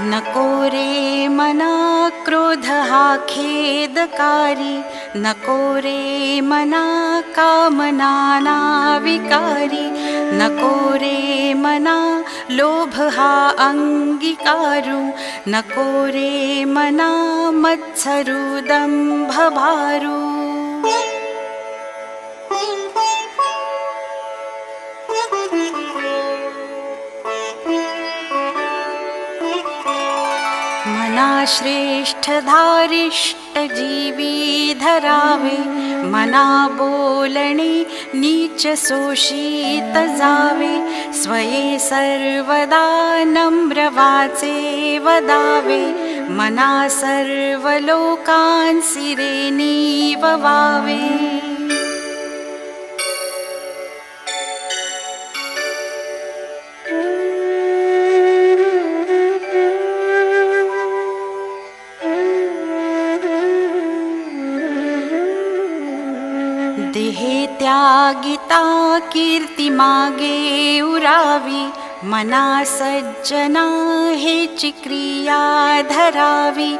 नको रे मना क्रोध हा खेदकारी, नको रे मना कामना विकारी, नको रे मना लोभ हा अंगीकारू, नको रे मना मत्सरू दंभ भारू. मना श्रेष्ठ धारिष्ट जीवी धरावे, मना बोलणे नीच शोषित जावे, स्वये सर्वदा नम्र वाचे वदावे, मना सर्व लोकांसी रे नीववावे. देहे त्यागिता कीर्ती मागे उरावी, मना सज्जना हेची क्रिया धरावी,